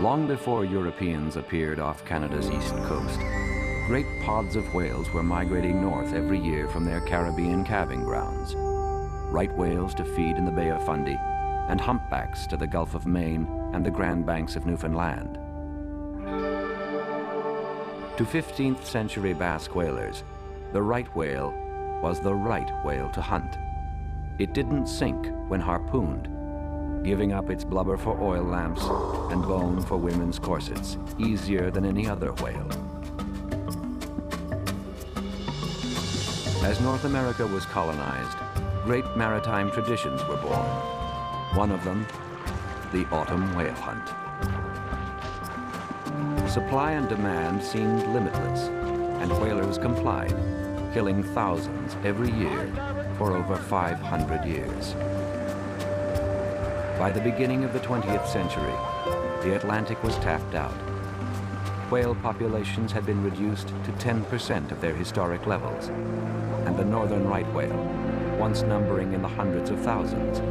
Long before Europeans appeared off Canada's east coast, great pods of whales were migrating north every year from their Caribbean calving grounds. Right whales to feed in the Bay of Fundy, and humpbacks to the Gulf of Maine and the Grand Banks of Newfoundland. To 15th century Basque whalers, the right whale was the right whale to hunt. It didn't sink when harpooned, giving up its blubber for oil lamps and bone for women's corsets easier than any other whale. As North America was colonized, great maritime traditions were born. One of them, the autumn whale hunt. Supply and demand seemed limitless, and whalers complied, killing thousands every year for over 500 years. By the beginning of the 20th century, the Atlantic was tapped out. Whale populations had been reduced to 10% of their historic levels, and the northern right whale, once numbering in the hundreds of thousands,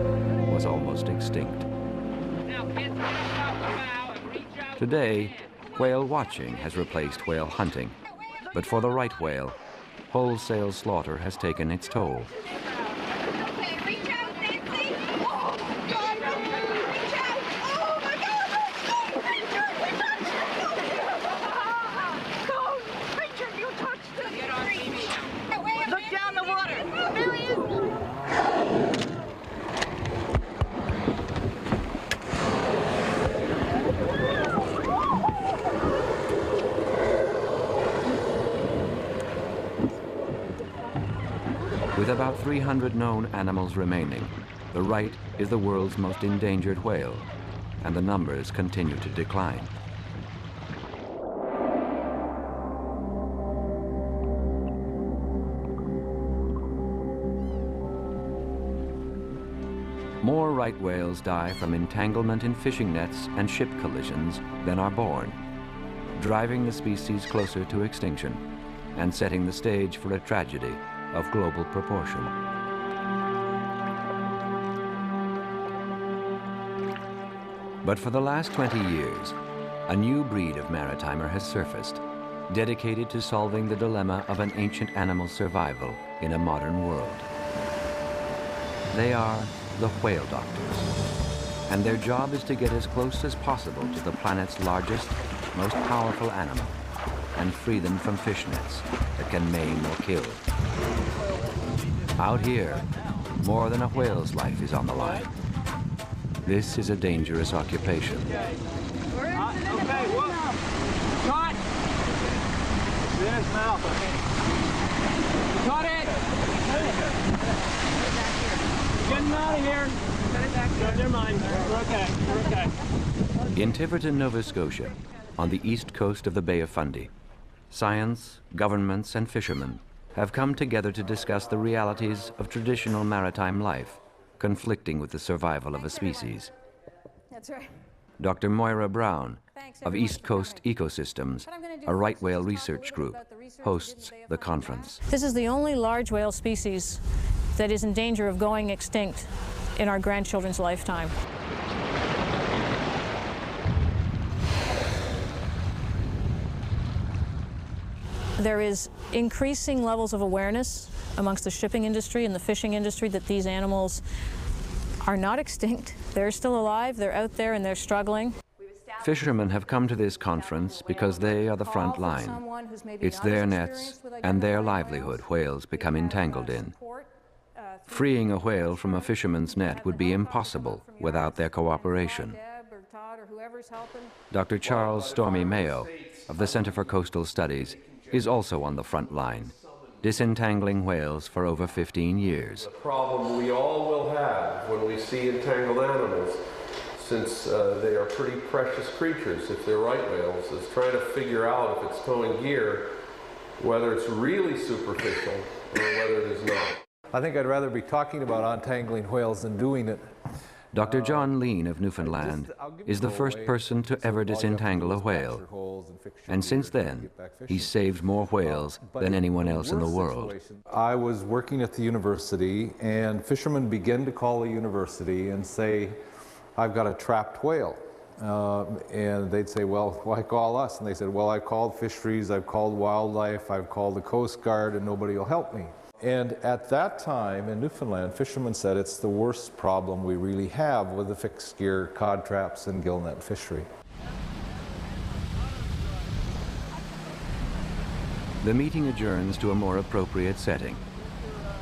was almost extinct. Today, whale watching has replaced whale hunting, but for the right whale, wholesale slaughter has taken its toll. With about 300 known animals remaining, the right is the world's most endangered whale, and the numbers continue to decline. More right whales die from entanglement in fishing nets and ship collisions than are born, driving the species closer to extinction and setting the stage for a tragedy of global proportion. But for the last 20 years, a new breed of maritimer has surfaced, dedicated to solving the dilemma of an ancient animal's survival in a modern world. They are the whale doctors, and their job is to get as close as possible to the planet's largest, most powerful animal, and free them from fish nets that can maim or kill. Out here, more than a whale's life is on the line. This is a dangerous occupation. Okay, whoop. Caught! In his mouth, okay. Caught it! Get him out of here! No, never mind. We're okay. We're okay. In Tiverton, Nova Scotia, on the east coast of the Bay of Fundy, science, governments, and fishermen have come together to discuss the realities of traditional maritime life, conflicting with the survival of a species. That's right. Dr. Moira Brown of East Coast Ecosystems, a right whale research group, hosts the conference. This is the only large whale species that is in danger of going extinct in our grandchildren's lifetime. There is increasing levels of awareness amongst the shipping industry and the fishing industry that these animals are not extinct. They're still alive, they're out there, and they're struggling. Fishermen have come to this conference because they are the front line. It's their nets and their livelihood whales become entangled in. Freeing a whale from a fisherman's net would be impossible without their cooperation. Dr. Charles Stormy Mayo of the Center for Coastal Studies is also on the front line, disentangling whales for over 15 years. The problem we all will have when we see entangled animals, since they are pretty precious creatures if they're right whales, is trying to figure out if it's towing gear, whether it's really superficial or whether it is not. I think I'd rather be talking about untangling whales than doing it. Dr. John Lean of Newfoundland is the first person to ever disentangle a whale. And since then, he's saved more whales than anyone else in the world. I was working at the university, and fishermen begin to call the university and say, I've got a trapped whale. And they'd say, well, why call us? And they said, well, I called fisheries, I've called wildlife, I've called the Coast Guard, and nobody will help me. And at that time in Newfoundland, fishermen said it's the worst problem we really have with the fixed gear cod traps and gillnet fishery. The meeting adjourns to a more appropriate setting,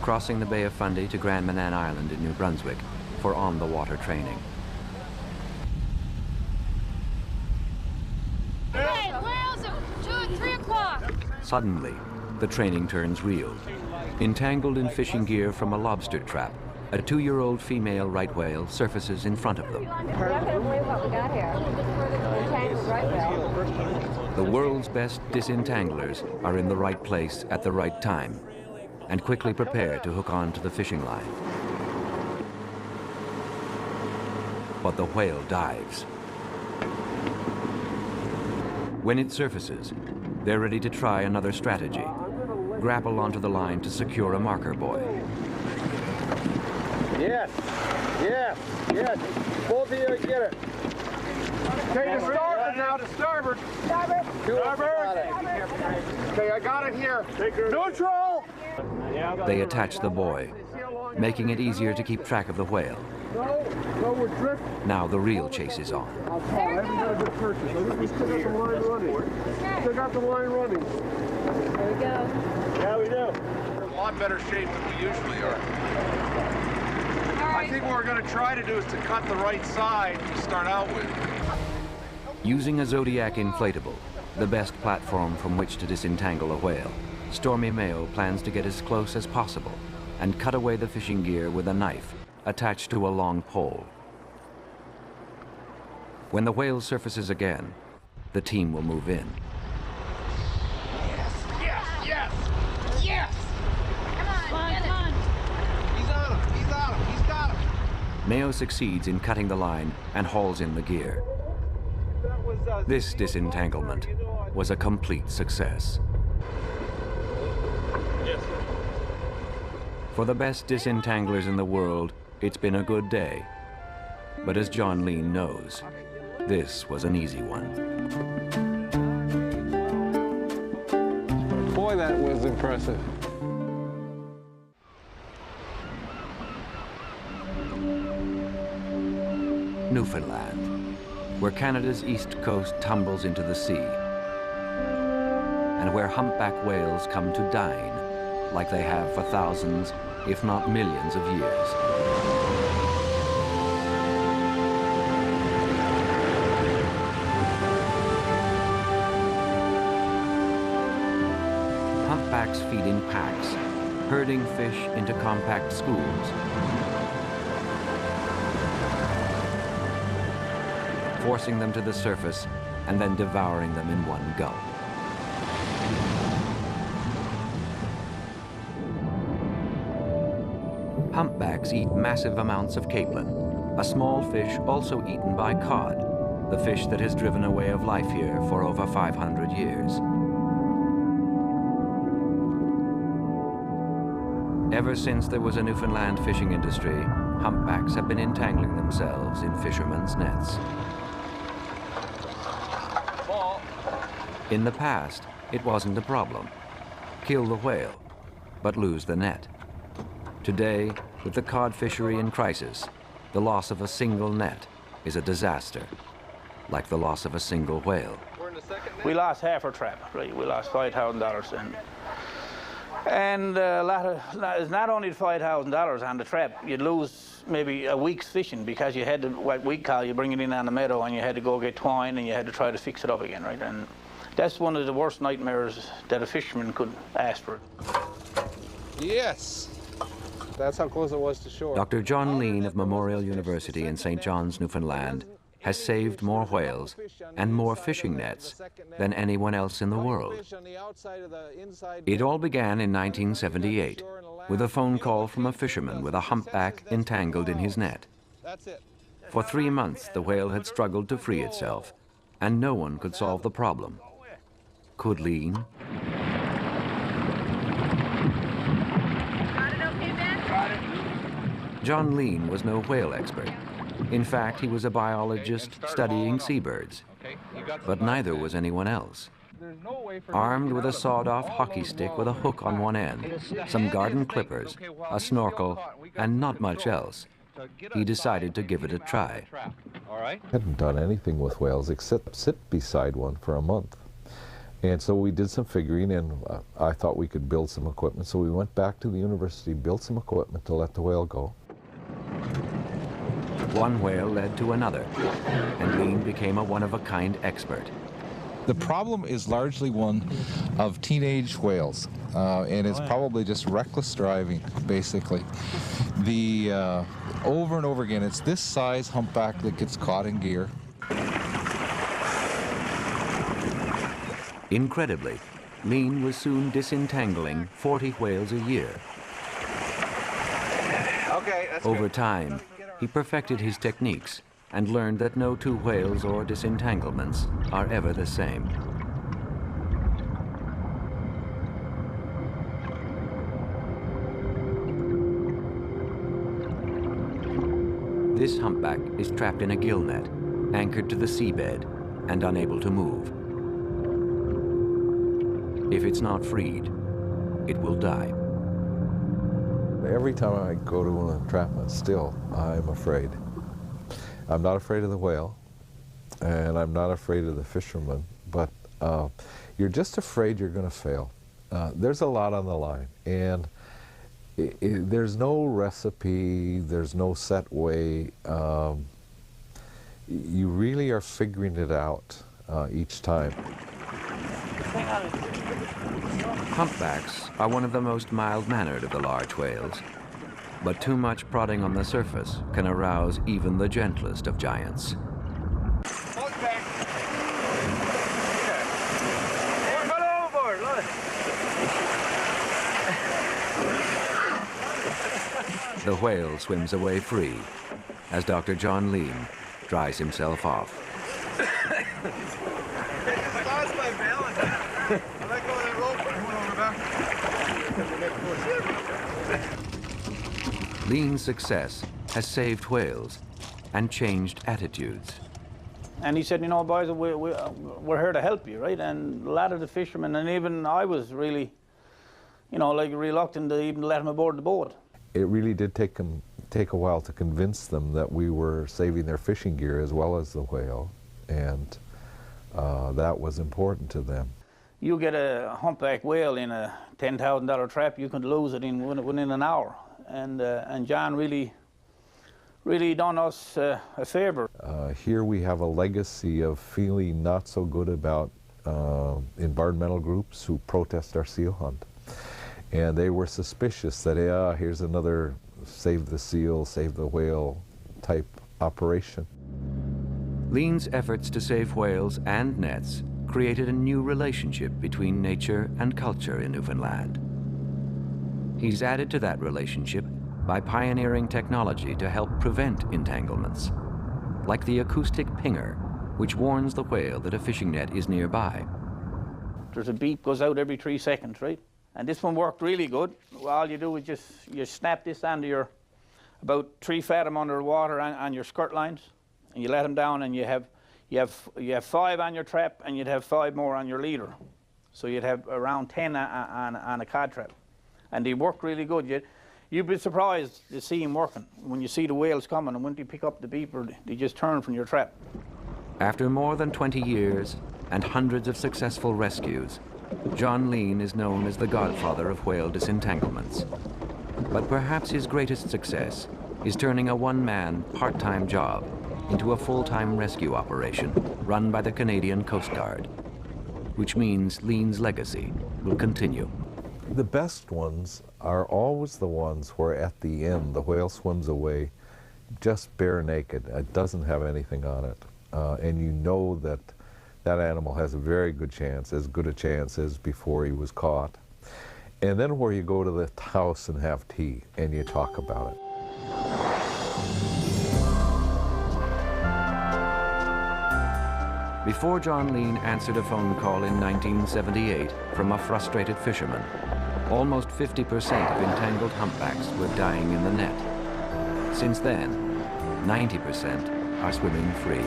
crossing the Bay of Fundy to Grand Manan Island in New Brunswick for on-the-water training. Hey, whales at 2 and 3 o'clock. Suddenly, the training turns real. Entangled in fishing gear from a lobster trap, a 2-year-old female right whale surfaces in front of them. You're not going to believe what we got here. Entangled right whale. The world's best disentanglers are in the right place at the right time and quickly prepare to hook on to the fishing line. But the whale dives. When it surfaces, they're ready to try another strategy. Grapple onto the line to secure a marker buoy. Yes, yes, yes. Both of you get it. Okay, to starboard now, to starboard. Starboard. Starboard. Okay, I got it here. Neutral. They attach the buoy, making it easier to keep track of the whale. No, we're drifting. Now the real chase is on. I haven't got a good purchase. I think we still got the line running. Still got the line running. There we go. Yeah, we do. We're in a lot better shape than we usually are. I think what we're going to try to do is to cut the right side to start out with. Using a Zodiac inflatable, the best platform from which to disentangle a whale, Stormy Mayo plans to get as close as possible and cut away the fishing gear with a knife attached to a long pole. When the whale surfaces again, the team will move in. Yes, yes, yes, yes! Come on. He's on him, he's on him, he's got him. Mayo succeeds in cutting the line and hauls in the gear. This disentanglement was a complete success. For the best disentanglers in the world, it's been a good day. But as John Lean knows, this was an easy one. Boy, that was impressive. Newfoundland, where Canada's east coast tumbles into the sea, and where humpback whales come to dine like they have for thousands, if not millions of years. Humpbacks feed in packs, herding fish into compact schools, forcing them to the surface and then devouring them in one gulp. Humpbacks eat massive amounts of capelin, a small fish also eaten by cod, the fish that has driven a way of life here for over 500 years. Ever since there was a Newfoundland fishing industry, humpbacks have been entangling themselves in fishermen's nets. In the past, it wasn't a problem. Kill the whale, but lose the net. Today, with the cod fishery in crisis, the loss of a single net is a disaster, like the loss of a single whale. We lost half our trap, right? We lost $5,000. And it's not only the $5,000 on the trap, you'd lose maybe a week's fishing because you had to, what we call, you bring it in on the meadow and you had to go get twine and you had to try to fix it up again, right? And that's one of the worst nightmares that a fisherman could ask for. Yes! That's how close it was to shore. Dr. John Lean of Memorial University in St. John's, Newfoundland, has saved more whales and more fishing nets than anyone else in the world. It all began in 1978 with a phone call from a fisherman with a humpback entangled in his net. For 3 months, the whale had struggled to free itself, and no one could solve the problem. Could Lean? John Lean was no whale expert, In fact, he was a biologist studying seabirds. But neither was anyone else. Armed with a sawed-off hockey stick with a hook on one end, some garden clippers, a snorkel, and not much else, he decided to give it a try. I hadn't done anything with whales except sit beside one for a month. And so we did some figuring, and I thought we could build some equipment. So we went back to the university, built some equipment to let the whale go. One whale led to another, and Lean became a one-of-a-kind expert. The problem is largely one of teenage whales, and it's probably just reckless driving, basically. Over and over again, it's this size humpback that gets caught in gear. Incredibly, Lean was soon disentangling 40 whales a year. Over time, he perfected his techniques and learned that no two whales or disentanglements are ever the same. This humpback is trapped in a gill net, anchored to the seabed and unable to move. If it's not freed, it will die. Every time I go to an entrapment, still, I'm afraid. I'm not afraid of the whale, and I'm not afraid of the fisherman, but you're just afraid you're going to fail. There's a lot on the line, and there's no recipe, there's no set way. You really are figuring it out each time. Humpbacks are one of the most mild-mannered of the large whales, but too much prodding on the surface can arouse even the gentlest of giants. The whale swims away free as Dr. John Lean dries himself off. Lean's success has saved whales and changed attitudes. And he said, you know, boys, we're here to help you, right? And a lot of the fishermen, and even I was really, you know, like reluctant to even let him aboard the boat. It really did take a while to convince them that we were saving their fishing gear as well as the whale, and that was important to them. You get a humpback whale in a $10,000 trap, you could lose it within an hour. And John really done us a favor. Here we have a legacy of feeling not so good about environmental groups who protest our seal hunt. And they were suspicious that, yeah, here's another save the seal, save the whale type operation. Lean's efforts to save whales and nets created a new relationship between nature and culture in Newfoundland. He's added to that relationship by pioneering technology to help prevent entanglements, like the acoustic pinger, which warns the whale that a fishing net is nearby. There's a beep goes out every 3 seconds, right? And this one worked really good. All you do is you snap this onto your, about 3 fathom under water on your skirt lines, and you let them down, and you have 5 on your trap, and you'd have 5 more on your leader. So you'd have around 10 on a cod trap. And they work really good. You'd be surprised to see them working. When you see the whales coming, and when you pick up the beeper, they just turn from your trap. After more than 20 years and hundreds of successful rescues, John Lean is known as the godfather of whale disentanglements. But perhaps his greatest success is turning a one-man, part-time job into a full-time rescue operation run by the Canadian Coast Guard, which means Lean's legacy will continue. The best ones are always the ones where at the end the whale swims away just bare naked. It doesn't have anything on it. And you know that that animal has a very good chance, as good a chance as before he was caught. And then where you go to the house and have tea and you talk about it. Before John Lean answered a phone call in 1978 from a frustrated fisherman, almost 50% of entangled humpbacks were dying in the net. Since then, 90% are swimming free.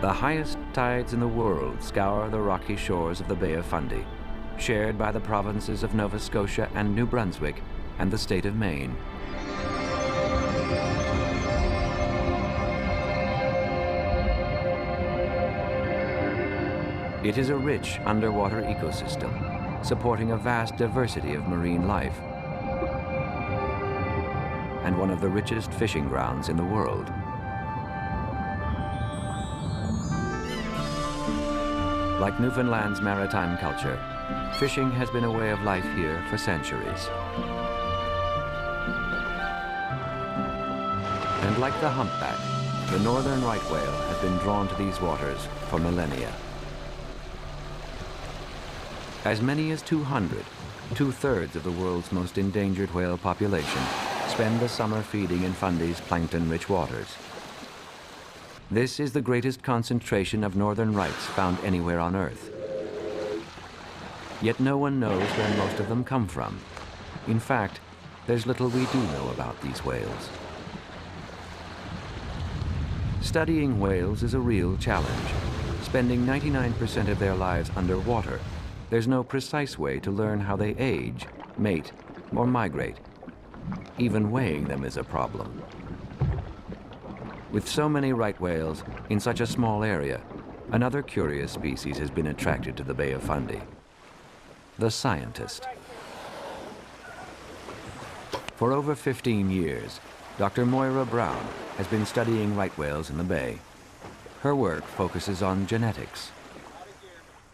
The highest tides in the world scour the rocky shores of the Bay of Fundy, shared by the provinces of Nova Scotia and New Brunswick and the state of Maine. It is a rich underwater ecosystem, supporting a vast diversity of marine life, and one of the richest fishing grounds in the world. Like Newfoundland's maritime culture, fishing has been a way of life here for centuries. And like the humpback, the northern right whale has been drawn to these waters for millennia. As many as 200, 2/3 of the world's most endangered whale population, spend the summer feeding in Fundy's plankton-rich waters. This is the greatest concentration of northern rights found anywhere on Earth. Yet no one knows where most of them come from. In fact, there's little we do know about these whales. Studying whales is a real challenge. Spending 99% of their lives underwater, there's no precise way to learn how they age, mate, or migrate. Even weighing them is a problem. With so many right whales in such a small area, another curious species has been attracted to the Bay of Fundy: the scientist. For over 15 years, Dr. Moira Brown has been studying right whales in the bay. Her work focuses on genetics.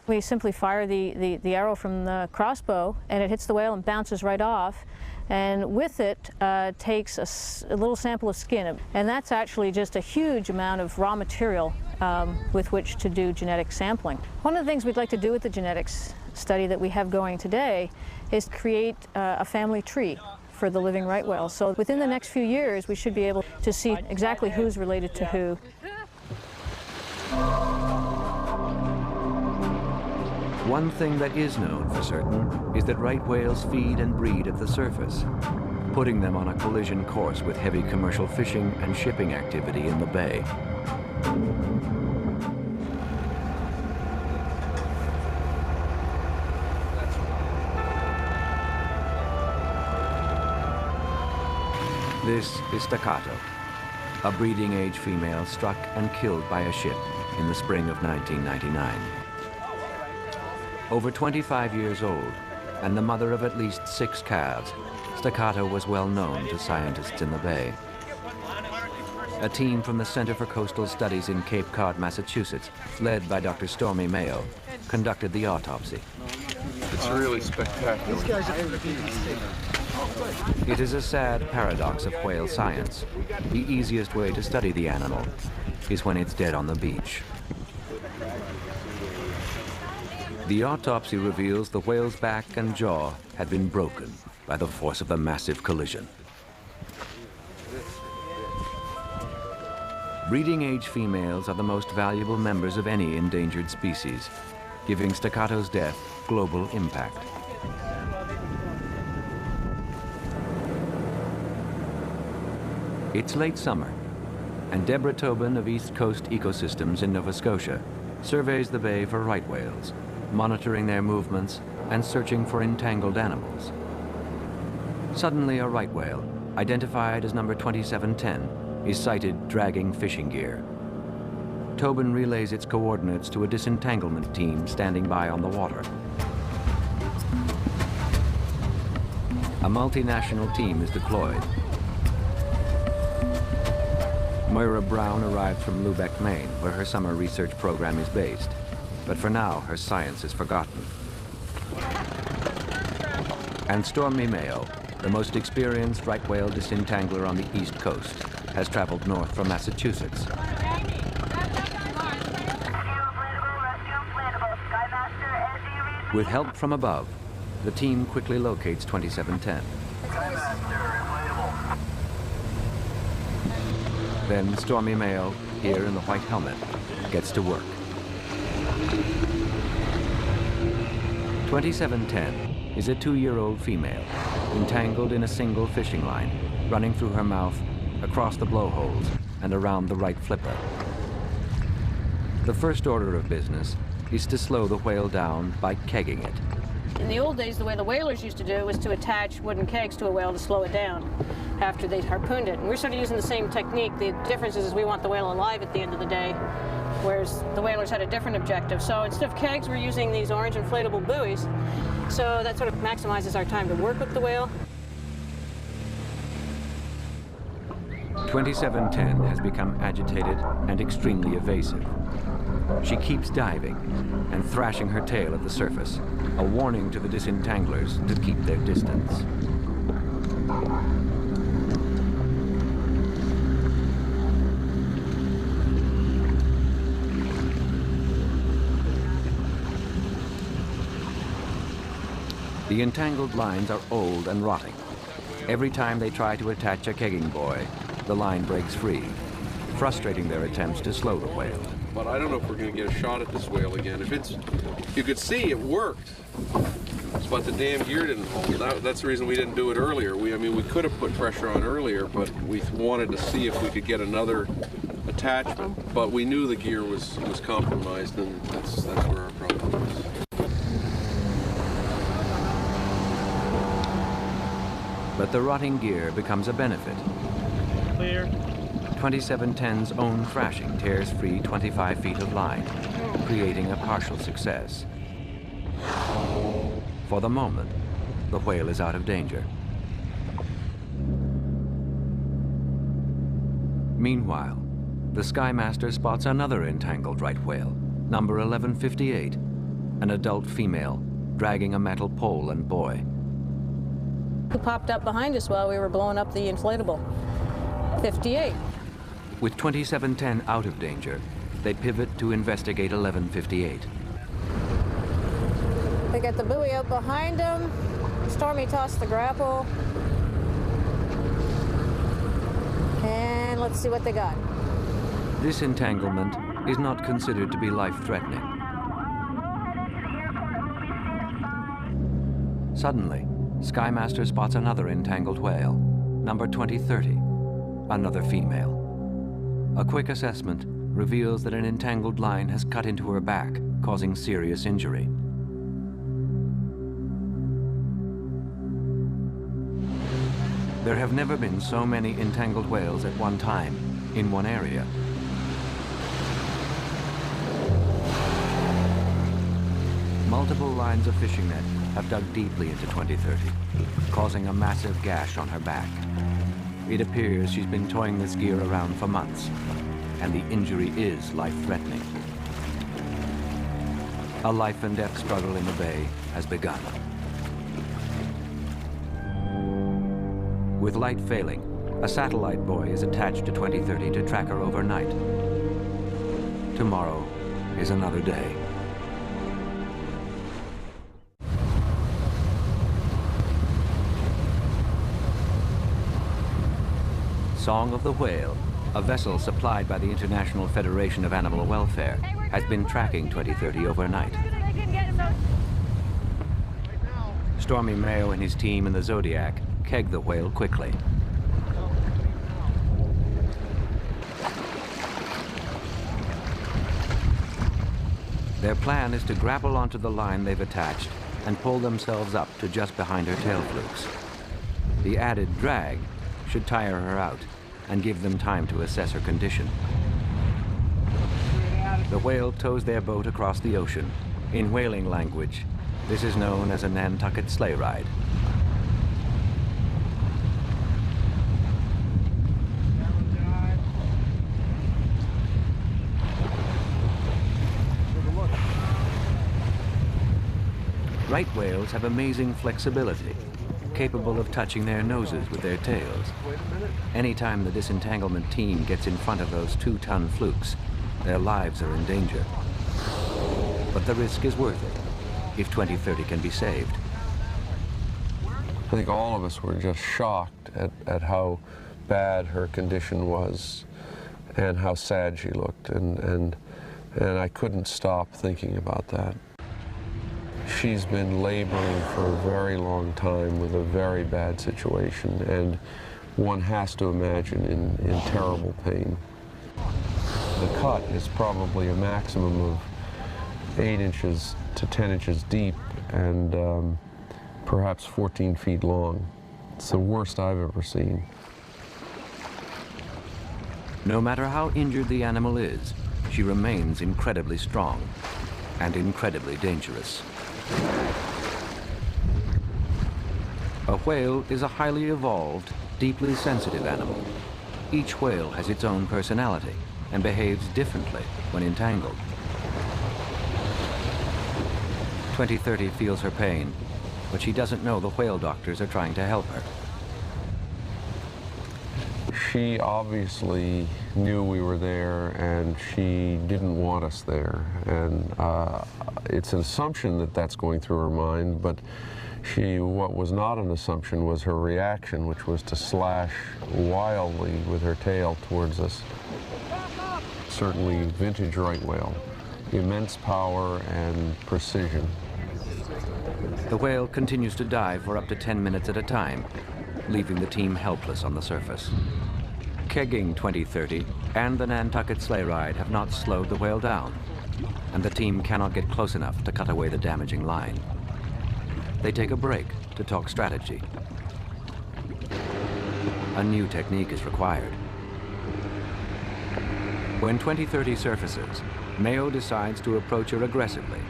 We simply fire the arrow from the crossbow, and it hits the whale and bounces right off. And with it takes a little sample of skin. And that's actually just a huge amount of raw material with which to do genetic sampling. One of the things we'd like to do with the genetics study that we have going today is create a family tree for the living right whale. So within the next few years, we should be able to see exactly who's related to who. One thing that is known for certain is that right whales feed and breed at the surface, putting them on a collision course with heavy commercial fishing and shipping activity in the bay. This is Staccato, a breeding age female struck and killed by a ship in the spring of 1999. Over 25 years old, and the mother of at least 6 calves, Staccato was well known to scientists in the bay. A team from the Center for Coastal Studies in Cape Cod, Massachusetts, led by Dr. Stormy Mayo, conducted the autopsy. It's really spectacular. It is a sad paradox of whale science. The easiest way to study the animal is when it's dead on the beach. The autopsy reveals the whale's back and jaw had been broken by the force of the massive collision. Breeding-age females are the most valuable members of any endangered species, giving Staccato's death global impact. It's late summer, and Deborah Tobin of East Coast Ecosystems in Nova Scotia surveys the bay for right whales, monitoring their movements and searching for entangled animals. Suddenly, a right whale, identified as number 2710, is sighted dragging fishing gear. Tobin relays its coordinates to a disentanglement team standing by on the water. A multinational team is deployed. Moira Brown arrived from Lubec, Maine, where her summer research program is based. But for now, her science is forgotten. And Stormy Mayo, the most experienced right whale disentangler on the East Coast, has traveled north from Massachusetts. With help from above, The team quickly locates 2710. Then Stormy Mayo, here in the white helmet, gets to work. 2710 is a 2-year-old female, entangled in a single fishing line, running through her mouth, across the blowholes, and around the right flipper. The first order of business is to slow the whale down by kegging it. In the old days, the way the whalers used to do it was to attach wooden kegs to a whale to slow it down after they harpooned it. And we're sort of using the same technique. The difference is we want the whale alive at the end of the day, whereas the whalers had a different objective. So instead of kegs, we're using these orange inflatable buoys. So that sort of maximizes our time to work with the whale. 2710 has become agitated and extremely evasive. She keeps diving and thrashing her tail at the surface, a warning to the disentanglers to keep their distance. The entangled lines are old and rotting. Every time they try to attach a kegging buoy, the line breaks free, frustrating their attempts to slow the whale. But I don't know if we're going to get a shot at this whale again. You could see it worked, but the damn gear didn't hold. That's the reason we didn't do it earlier. I mean, we could have put pressure on earlier, but we wanted to see if we could get another attachment. But we knew the gear was compromised, and that's where our problem was. But the rotting gear becomes a benefit. Clear. 2710's own thrashing tears free 25 feet of line, creating a partial success. For the moment, the whale is out of danger. Meanwhile, the Skymaster spots another entangled right whale, number 1158, an adult female, dragging a metal pole and buoy. Who popped up behind us while we were blowing up the inflatable? 58. With 2710 out of danger, they pivot to investigate 1158. They got the buoy out behind them. Stormy tossed the grapple. And let's see what they got. This entanglement is not considered to be life-threatening. Suddenly, Skymaster spots another entangled whale, number 2030, another female. A quick assessment reveals that an entangled line has cut into her back, causing serious injury. There have never been so many entangled whales at one time, in one area. Multiple lines of fishing net have dug deeply into 2030, causing a massive gash on her back. It appears she's been towing this gear around for months, and the injury is life-threatening. A life and death struggle in the bay has begun. With light failing, a satellite buoy is attached to 2030 to track her overnight. Tomorrow is another day. Song of the Whale, a vessel supplied by the International Federation of Animal Welfare, has been tracking 2030 overnight. Stormy Mayo and his team in the Zodiac keg the whale quickly. Their plan is to grapple onto the line they've attached and pull themselves up to just behind her tail flukes. The added drag should tire her out and give them time to assess her condition. The whale tows their boat across the ocean. In whaling language, this is known as a Nantucket sleigh ride. Right whales have amazing flexibility, capable of touching their noses with their tails. Anytime the disentanglement team gets in front of those 2-ton flukes, their lives are in danger. But the risk is worth it, if 2030 can be saved. I think all of us were just shocked at how bad her condition was and how sad she looked, and I couldn't stop thinking about that. She's been laboring for a very long time with a very bad situation, and one has to imagine in terrible pain. The cut is probably a maximum of 8 inches to 10 inches deep and perhaps 14 feet long. It's the worst I've ever seen. No matter how injured the animal is, she remains incredibly strong and incredibly dangerous. A whale is a highly evolved, deeply sensitive animal. Each whale has its own personality and behaves differently when entangled. 2030 feels her pain, but she doesn't know the whale doctors are trying to help her. She obviously knew we were there, and she didn't want us there. And it's an assumption that that's going through her mind, but what was not an assumption was her reaction, which was to slash wildly with her tail towards us. Certainly vintage right whale, immense power and precision. The whale continues to dive for up to 10 minutes at a time, leaving the team helpless on the surface. Kegging 2030 and the Nantucket sleigh ride have not slowed the whale down, and the team cannot get close enough to cut away the damaging line. They take a break to talk strategy. A new technique is required. When 2030 surfaces, Mayo decides to approach her aggressively.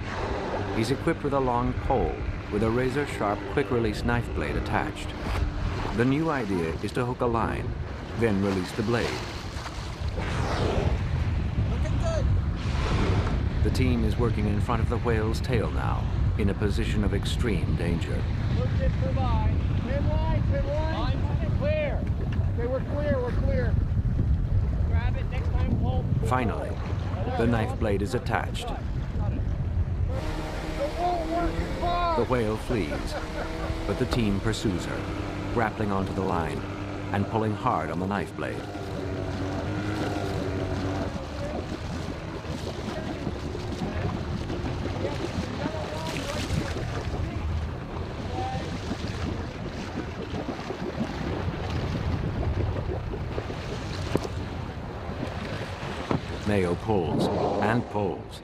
He's equipped with a long pole with a razor-sharp quick-release knife blade attached. The new idea is to hook a line, then release the blade. The team is working in front of the whale's tail now, in a position of extreme danger. Clear. Okay, we're clear, we're clear. Grab it, next time pull. Finally, the knife blade is attached. The whale flees, but the team pursues her, grappling onto the line and pulling hard on the knife blade. Mayo pulls and pulls.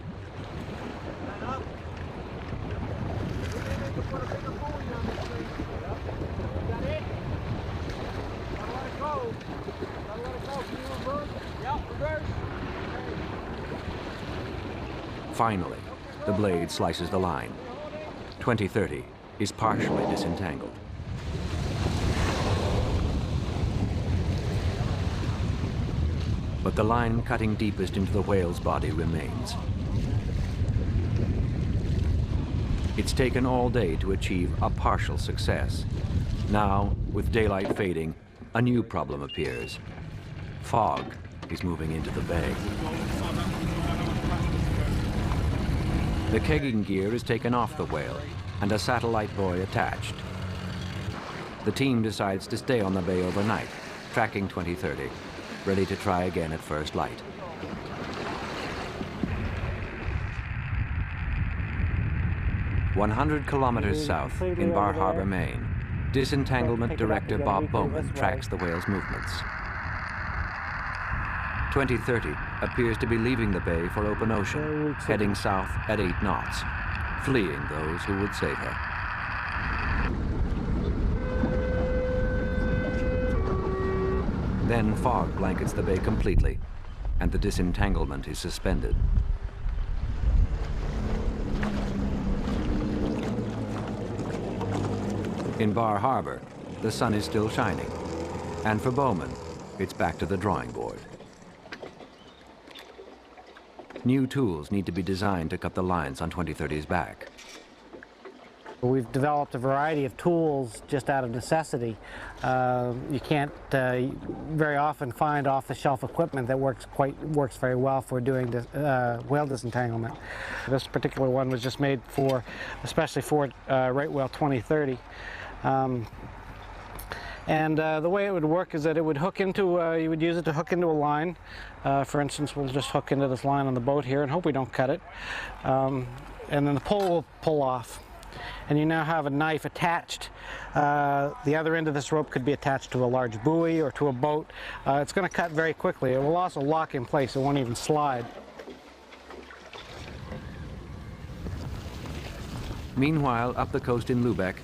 Finally, the blade slices the line. 2030 is partially disentangled. But the line cutting deepest into the whale's body remains. It's taken all day to achieve a partial success. Now, with daylight fading, a new problem appears. Fog is moving into the bay. The kegging gear is taken off the whale and a satellite buoy attached. The team decides to stay on the bay overnight, tracking 2030, ready to try again at first light. "100 kilometers south in Bar Harbor, Maine, disentanglement director Bob Bowman tracks the whale's movements. 2030 appears to be leaving the bay for open ocean, heading south at 8 knots, fleeing those who would save her. Then fog blankets the bay completely, and the disentanglement is suspended. In Bar Harbor, the sun is still shining, and for Bowman, it's back to the drawing board. New tools need to be designed to cut the lines on 2030's back. We've developed a variety of tools just out of necessity. You can't very often find off-the-shelf equipment that works very well for doing whale disentanglement. This particular one was just made especially for right whale 2030. And the way it would work is that it would hook into, you would use it to hook into a line. For instance, we'll just hook into this line on the boat here and hope we don't cut it. And then the pole will pull off. And you now have a knife attached. The other end of this rope could be attached to a large buoy or to a boat. It's going to cut very quickly. It will also lock in place. It won't even slide. Meanwhile, up the coast in Lubeck,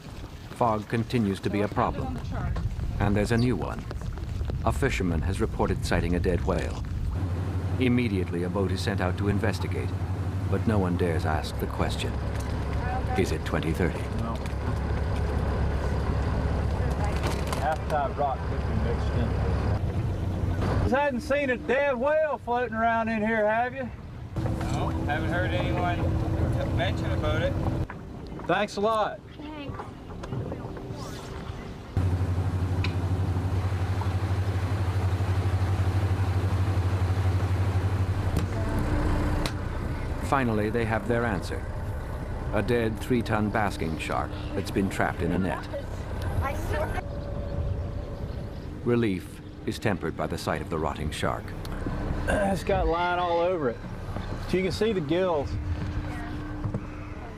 fog continues to be a problem. And there's a new one. A fisherman has reported sighting a dead whale. Immediately, a boat is sent out to investigate, but no one dares ask the question. Is it 2030? No. Half-tide rock could be mixed in. You hadn't seen a dead whale floating around in here, have you? No, haven't heard anyone mention about it. Thanks a lot. Thanks. Finally, they have their answer. A dead 3-ton basking shark that's been trapped in a net. Relief is tempered by the sight of the rotting shark. It's got line all over it. So you can see the gills.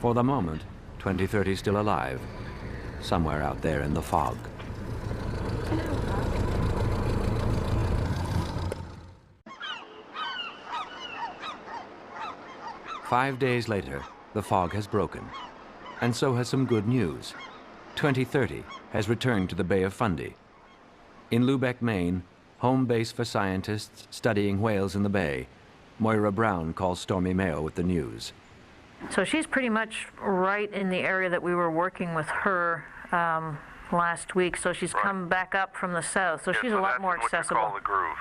For the moment, 2030 is still alive, somewhere out there in the fog. Five days later, the fog has broken, and so has some good news. 2030 has returned to the Bay of Fundy. In Lubeck, Maine, home base for scientists studying whales in the bay, Moira Brown calls Stormy Mayo with the news. So she's pretty much right in the area that we were working with her last week. So she's come back up from the south. So she's a lot more accessible. What you call the groove.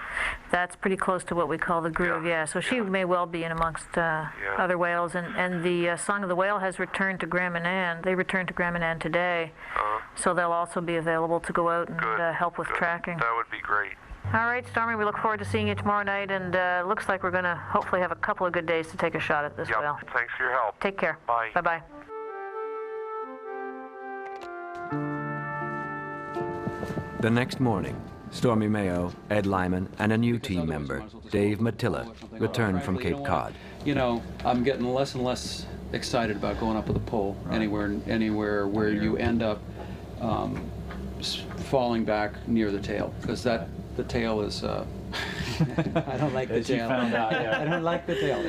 That's pretty close to what we call the groove, yeah. So she may well be in amongst other whales. And the Song of the Whale has returned to Graham and Ann. They returned to Graham and Ann today. So they'll also be available to go out and help with tracking. That would be great. All right, Stormy, we look forward to seeing you tomorrow night, and it looks like we're going to hopefully have a couple of good days to take a shot at this whale. Thanks for your help. Take care. Bye. Bye-bye. The next morning, Stormy Mayo, Ed Lyman, and a new team member, Dave Matilla, return from Cape Cod. You know, I'm getting less and less excited about going up with a pole anywhere where you end up falling back near the tail, because the tail is, I don't like the tail. I don't like the tail.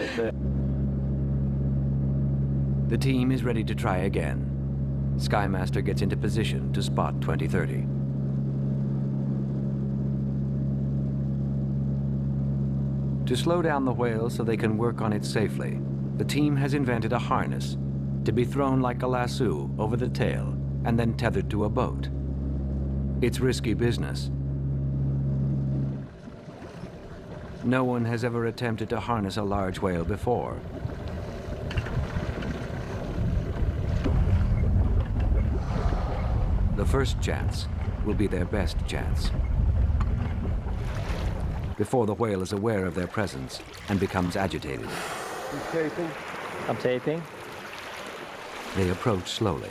The team is ready to try again. Skymaster gets into position to spot 2030. To slow down the whale so they can work on it safely, the team has invented a harness to be thrown like a lasso over the tail and then tethered to a boat. It's risky business. No one has ever attempted to harness a large whale before. The first chance will be their best chance. Before the whale is aware of their presence and becomes agitated. You taping? I'm taping. They approach slowly,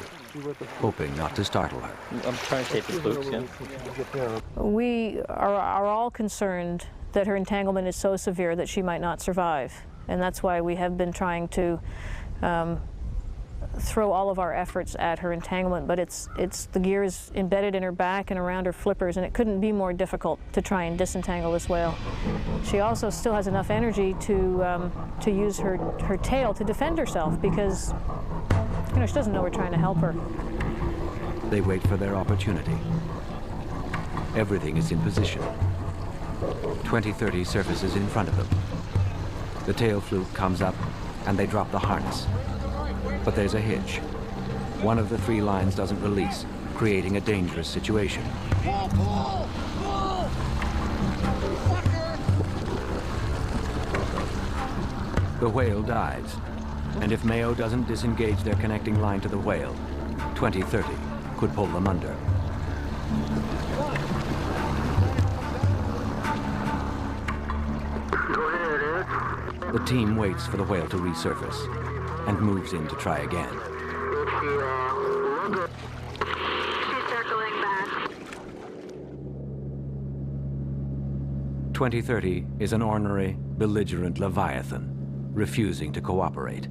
hoping not to startle her. I'm trying to tape the spooks, yeah. We are all concerned that her entanglement is so severe that she might not survive. And that's why we have been trying to throw all of our efforts at her entanglement, but the gear is embedded in her back and around her flippers, and it couldn't be more difficult to try and disentangle this whale. She also still has enough energy to use her tail to defend herself, because she doesn't know we're trying to help her. They wait for their opportunity. Everything is in position. 2030 surfaces in front of them. The tail fluke comes up, and they drop the harness. But there's a hitch. One of the 3 lines doesn't release, creating a dangerous situation. Pull, pull, pull! The whale dives, and if Mayo doesn't disengage their connecting line to the whale, 2030 could pull them under. The team waits for the whale to resurface and moves in to try again. 2030 is an ornery, belligerent leviathan, refusing to cooperate.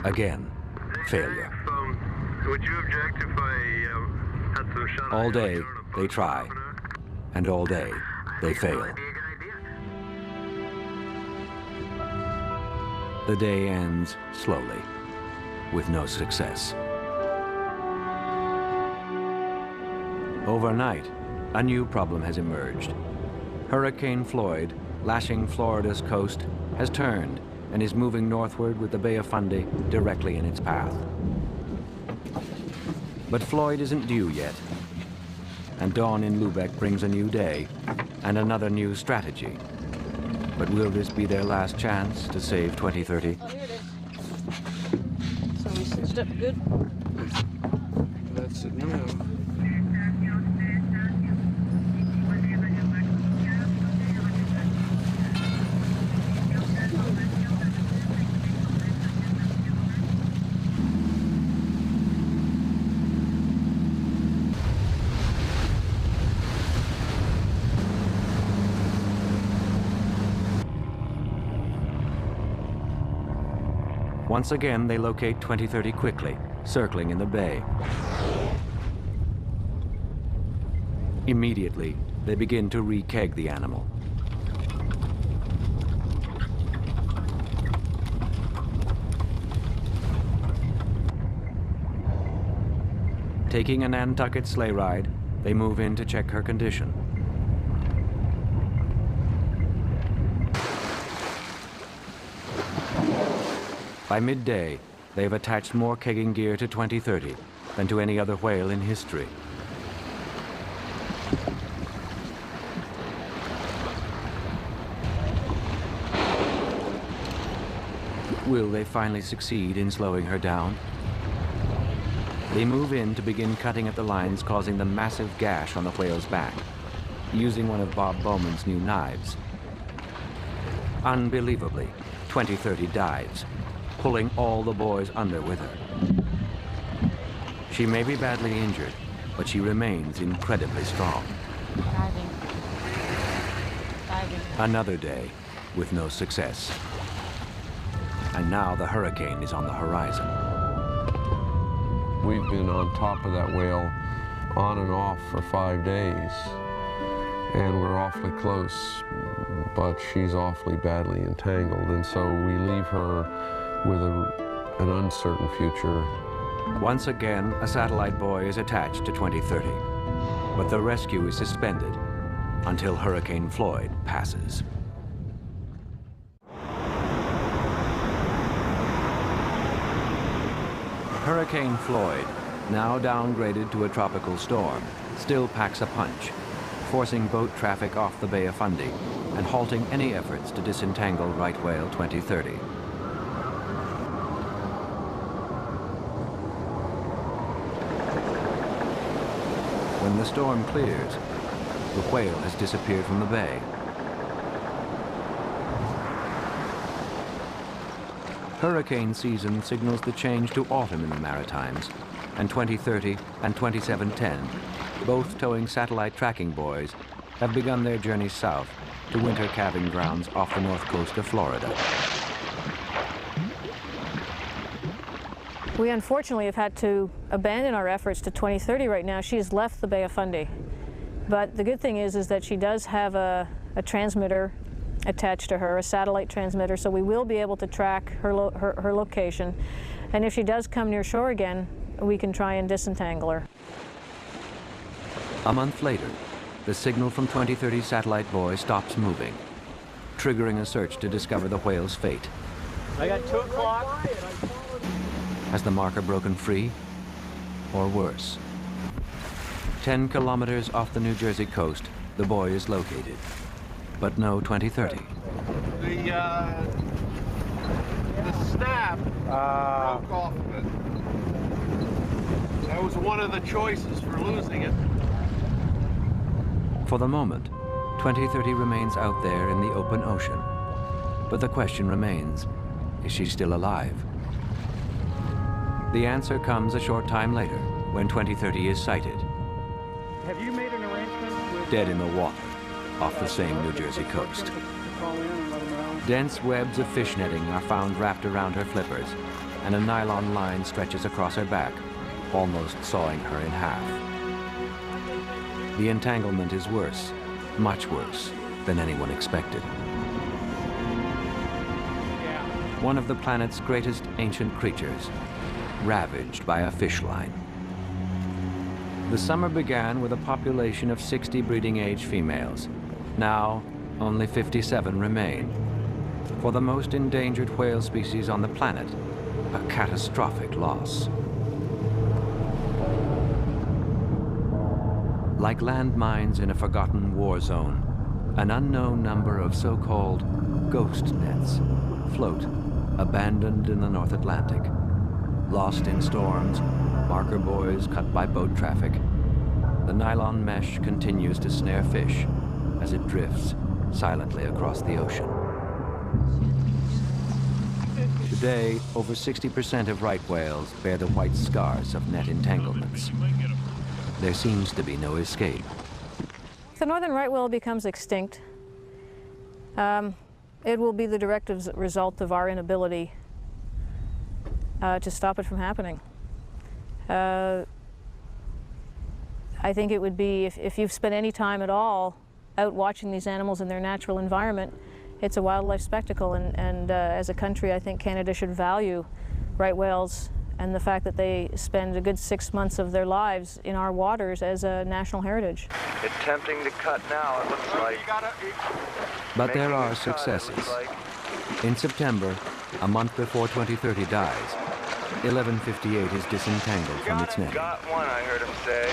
Again, failure. Would you object if I had some shot? All day, they try, and all day, they fail. The day ends slowly, with no success. Overnight, a new problem has emerged. Hurricane Floyd, lashing Florida's coast, has turned and is moving northward with the Bay of Fundy directly in its path. But Floyd isn't due yet, and dawn in Lubeck brings a new day and another new strategy. But will this be their last chance to save 2030? Oh, here it is. So we cinched up good. That's it now. Once again, they locate 2030 quickly, circling in the bay. Immediately, they begin to re-keg the animal. Taking a Nantucket sleigh ride, they move in to check her condition. By midday, they've attached more kegging gear to 2030 than to any other whale in history. Will they finally succeed in slowing her down? They move in to begin cutting at the lines causing the massive gash on the whale's back, using one of Bob Bowman's new knives. Unbelievably, 2030 dives, pulling all the boys under with her. She may be badly injured, but she remains incredibly strong. Diving. Diving. Another day with no success. And now the hurricane is on the horizon. We've been on top of that whale on and off for 5 days, and we're awfully close, but she's awfully badly entangled, and so we leave her with an uncertain future. Once again, a satellite buoy is attached to 2030, but the rescue is suspended until Hurricane Floyd passes. Hurricane Floyd, now downgraded to a tropical storm, still packs a punch, forcing boat traffic off the Bay of Fundy and halting any efforts to disentangle right whale 2030. When the storm clears, the whale has disappeared from the bay. Hurricane season signals the change to autumn in the Maritimes, and 2030 and 2710, both towing satellite tracking buoys, have begun their journey south to winter calving grounds off the north coast of Florida. We unfortunately have had to abandon our efforts to 2030 right now. She has left the Bay of Fundy. But the good thing is that she does have a transmitter attached to her, a satellite transmitter, so we will be able to track her location. And if she does come near shore again, we can try and disentangle her. A month later, the signal from 2030 satellite buoy stops moving, triggering a search to discover the whale's fate. I got 2 o'clock. Has the marker broken free, or worse? 10 kilometers off the New Jersey coast, the buoy is located, but no 2030. The snap broke off of it. That was one of the choices for losing it. For the moment, 2030 remains out there in the open ocean. But the question remains, is she still alive? The answer comes a short time later, when 2030 is sighted. Have you made an arrangement with... Dead in the water, off the same New Jersey coast. Dense webs of fish netting are found wrapped around her flippers, and a nylon line stretches across her back, almost sawing her in half. The entanglement is worse, much worse, than anyone expected. One of the planet's greatest ancient creatures, ravaged by a fish line. The summer began with a population of 60 breeding-age females. Now, only 57 remain. For the most endangered whale species on the planet, a catastrophic loss. Like landmines in a forgotten war zone, an unknown number of so-called ghost nets float, abandoned in the North Atlantic. Lost in storms, marker buoys cut by boat traffic, the nylon mesh continues to snare fish as it drifts silently across the ocean. Today, over 60% of right whales bear the white scars of net entanglements. There seems to be no escape. If the northern right whale becomes extinct, it will be the direct result of our inability to stop it from happening. I think it would be, if you've spent any time at all out watching these animals in their natural environment, it's a wildlife spectacle, and as a country, I think Canada should value right whales and the fact that they spend a good 6 months of their lives in our waters as a national heritage. It's tempting to cut now, it looks like. But there are successes. In September, a month before 2030 dies, 1158 is disentangled from its netting. Got one, I heard him say.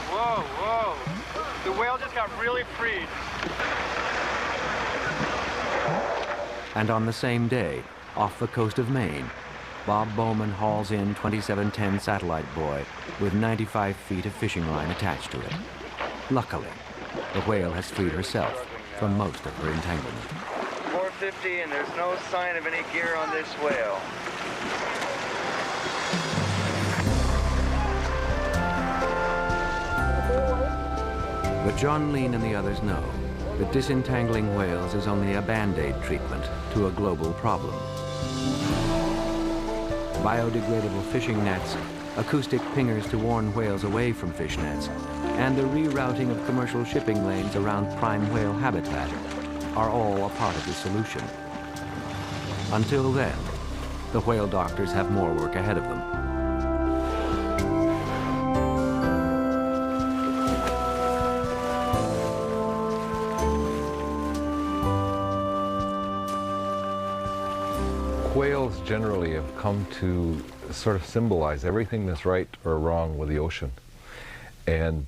Whoa, whoa. The whale just got really freed. And on the same day, off the coast of Maine, Bob Bowman hauls in 2710 Satellite Boy with 95 feet of fishing line attached to it. Luckily, the whale has freed herself from most of her entanglement. 450, and there's no sign of any gear on this whale. But John Lean and the others know that disentangling whales is only a band-aid treatment to a global problem. Biodegradable fishing nets, acoustic pingers to warn whales away from fish nets, and the rerouting of commercial shipping lanes around prime whale habitat are all a part of the solution. Until then, the whale doctors have more work ahead of them. Whales generally have come to sort of symbolize everything that's right or wrong with the ocean. And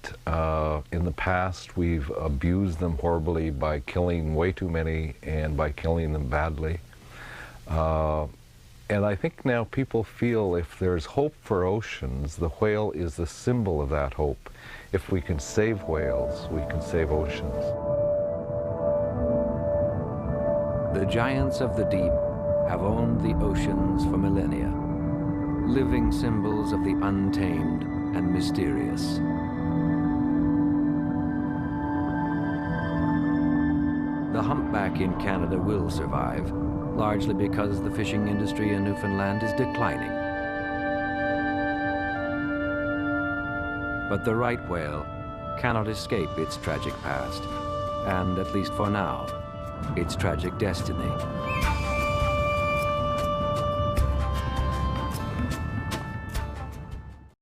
in the past, we've abused them horribly by killing way too many and by killing them badly. And I think now people feel if there's hope for oceans, the whale is the symbol of that hope. If we can save whales, we can save oceans. The giants of the deep have owned the oceans for millennia, living symbols of the untamed and mysterious. The humpback in Canada will survive, largely because the fishing industry in Newfoundland is declining. But the right whale cannot escape its tragic past, and at least for now, its tragic destiny.